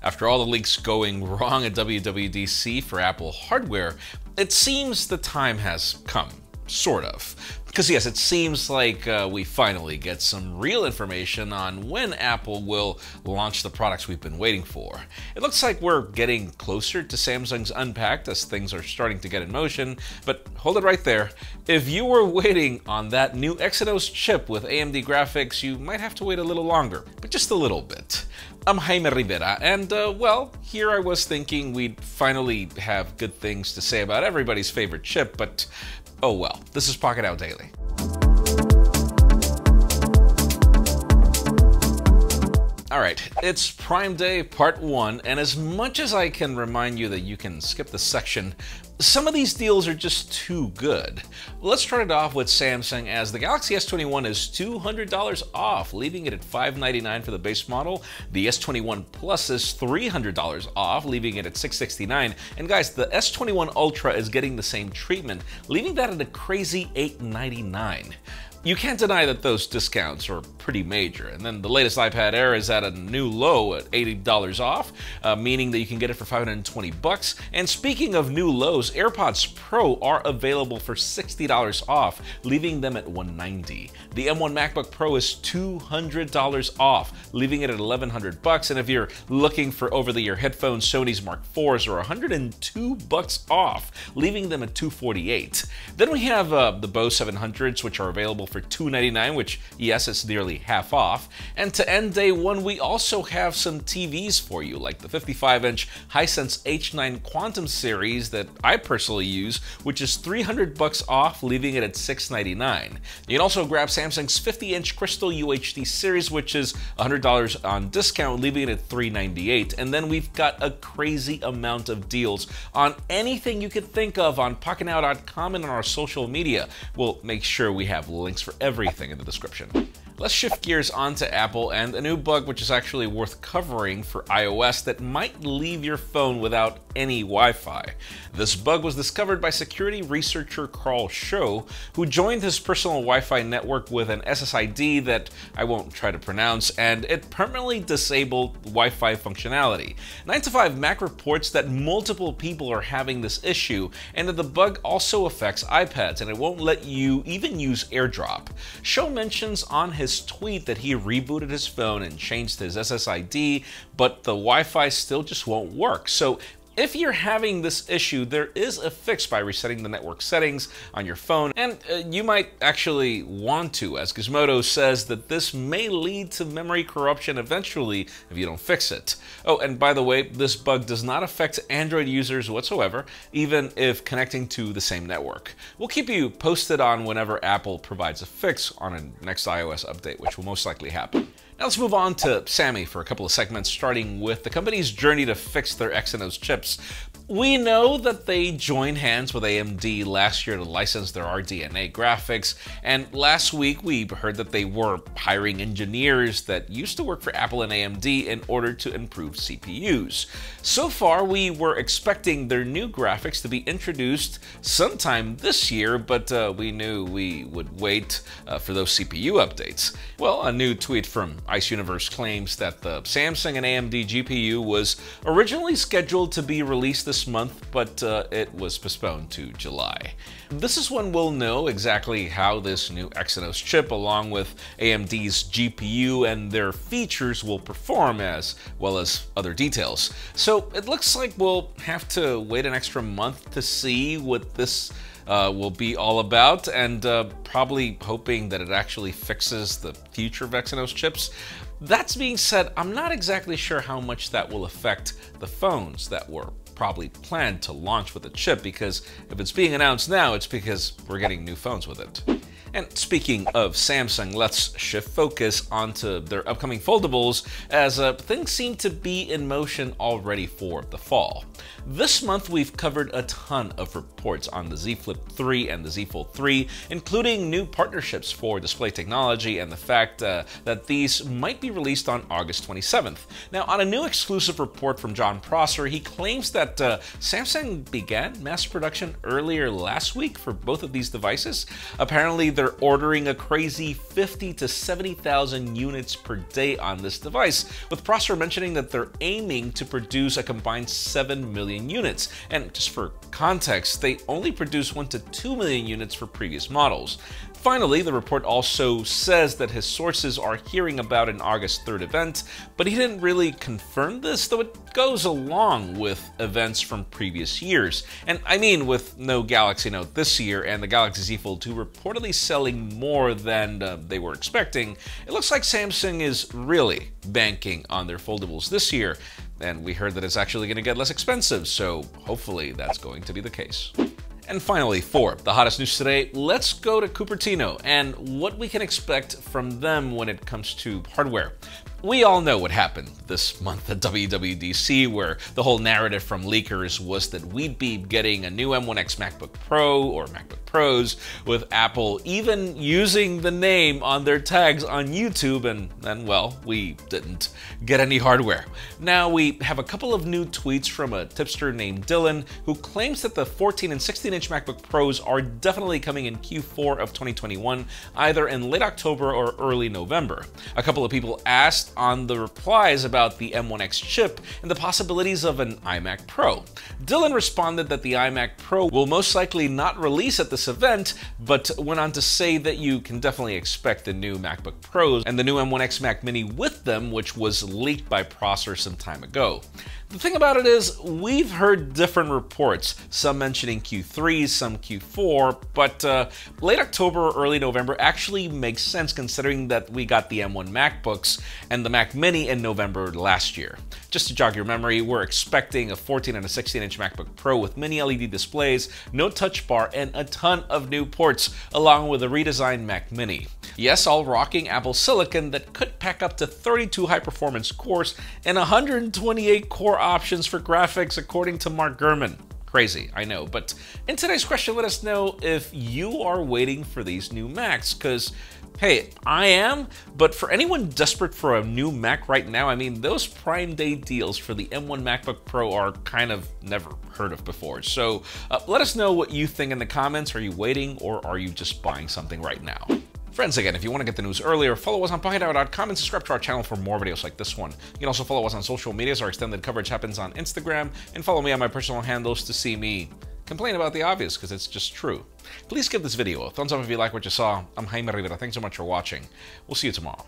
After all the leaks going wrong at WWDC for Apple hardware, it seems the time has come. Sort of. Because yes, it seems like we finally get some real information on when Apple will launch the products we've been waiting for. It looks like we're getting closer to Samsung's Unpacked as things are starting to get in motion, but hold it right there. If you were waiting on that new Exynos chip with AMD graphics, you might have to wait a little longer, but just a little bit. I'm Jaime Rivera, and well, here I was thinking we'd finally have good things to say about everybody's favorite chip, but oh well. This is Pocketnow Daily. Alright, it's Prime Day Part 1, and as much as I can remind you that you can skip this section, some of these deals are just too good. Let's start it off with Samsung, as the Galaxy S21 is $200 off, leaving it at $599 for the base model. The S21 Plus is $300 off, leaving it at $669. And guys, the S21 Ultra is getting the same treatment, leaving that at a crazy $899. You can't deny that those discounts are pretty major. And then the latest iPad Air is at a new low at $80 off, meaning that you can get it for $520. And speaking of new lows, AirPods Pro are available for $60 off, leaving them at $190. The M1 MacBook Pro is $200 off, leaving it at $1,100. And if you're looking for over-the-ear headphones, Sony's Mark IVs are $102 off, leaving them at $248. Then we have the Bose 700s, which are available for $299, which, yes, is nearly half off. And to end day one, we also have some TVs for you, like the 55-inch Hisense H9 Quantum series that I personally use, which is $300 off, leaving it at $699. You can also grab Samsung's 50-inch Crystal UHD series, which is $100 on discount, leaving it at $398. And then we've got a crazy amount of deals on anything you could think of on Pocketnow.com and on our social media. We'll make sure we have links for everything in the description. Let's shift gears onto Apple and a new bug which is actually worth covering for iOS that might leave your phone without any Wi-Fi. This bug was discovered by security researcher Carl Scho, who joined his personal Wi-Fi network with an SSID that I won't try to pronounce, and it permanently disabled Wi-Fi functionality. 9to5Mac reports that multiple people are having this issue, and that the bug also affects iPads, and it won't let you even use AirDrop. Scho mentions on his tweet that he rebooted his phone and changed his SSID, but the Wi-Fi still just won't work. So if you're having this issue, there is a fix by resetting the network settings on your phone, and you might actually want to, as Gizmodo says that this may lead to memory corruption eventually if you don't fix it. Oh, and by the way, this bug does not affect Android users whatsoever, even if connecting to the same network. We'll keep you posted on whenever Apple provides a fix on a next iOS update, which will most likely happen. Now let's move on to Sammy for a couple of segments, starting with the company's journey to fix their Exynos chips. We know that they joined hands with AMD last year to license their RDNA graphics, and last week we heard that they were hiring engineers that used to work for Apple and AMD in order to improve CPUs. So far, we were expecting their new graphics to be introduced sometime this year, but we knew we would wait for those CPU updates. Well, a new tweet from Ice Universe claims that the Samsung and AMD GPU was originally scheduled to be released this month, but it was postponed to July. This is when we'll know exactly how this new Exynos chip, along with AMD's GPU and their features, will perform, as well as other details. So it looks like we'll have to wait an extra month to see what this will be all about, and probably hoping that it actually fixes the future of Exynos chips. That being said, I'm not exactly sure how much that will affect the phones that were probably planned to launch with the chip, because if it's being announced now, it's because we're getting new phones with it. And speaking of Samsung, let's shift focus onto their upcoming foldables, as things seem to be in motion already for the fall. This month we've covered a ton of reports on the Z Flip 3 and the Z Fold 3, including new partnerships for display technology and the fact that these might be released on August 27th. Now, on a new exclusive report from John Prosser, he claims that Samsung began mass production earlier last week for both of these devices. Apparently, they're ordering a crazy 50 to 70,000 units per day on this device, with Prosser mentioning that they're aiming to produce a combined 7 million units. And just for context, they only produced 1 to 2 million units for previous models. Finally, the report also says that his sources are hearing about an August 3rd event, but he didn't really confirm this, though it goes along with events from previous years. And I mean, with no Galaxy Note this year and the Galaxy Z Fold 2 reportedly selling more than they were expecting, it looks like Samsung is really banking on their foldables this year. And we heard that it's actually going to get less expensive, so hopefully that's going to be the case. And finally, for the hottest news today, let's go to Cupertino and what we can expect from them when it comes to hardware. We all know what happened this month at WWDC, where the whole narrative from leakers was that we'd be getting a new M1X MacBook Pro or MacBook Pros, with Apple even using the name on their tags on YouTube, and then, well, we didn't get any hardware. Now we have a couple of new tweets from a tipster named Dylan, who claims that the 14 and 16-inch MacBook Pros are definitely coming in Q4 of 2021, either in late October or early November. A couple of people asked on the replies about the M1X chip and the possibilities of an iMac Pro. Dylan responded that the iMac Pro will most likely not release at this event, but went on to say that you can definitely expect the new MacBook Pros and the new M1X Mac Mini with them, which was leaked by Prosser some time ago. The thing about it is, we've heard different reports, some mentioning Q3, some Q4, but late October or early November actually makes sense considering that we got the M1 MacBooks and the Mac Mini in November last year. Just to jog your memory, we're expecting a 14 and a 16-inch MacBook Pro with mini LED displays, no touch bar, and a ton of new ports, along with a redesigned Mac Mini. Yes, all rocking Apple Silicon that could pack up to 32 high-performance cores and 128 core options for graphics, according to Mark Gurman. Crazy, I know, but in today's question, let us know if you are waiting for these new Macs, because hey, I am, but for anyone desperate for a new Mac right now, I mean, those Prime Day deals for the M1 MacBook Pro are kind of never heard of before. So let us know what you think in the comments. Are you waiting, or are you just buying something right now? Friends, again, if you want to get the news earlier, follow us on Pocketnow.com and subscribe to our channel for more videos like this one. You can also follow us on social media, so our extended coverage happens on Instagram, and follow me on my personal handles to see me complain about the obvious, because it's just true. Please give this video a thumbs up if you like what you saw. I'm Jaime Rivera. Thanks so much for watching. We'll see you tomorrow.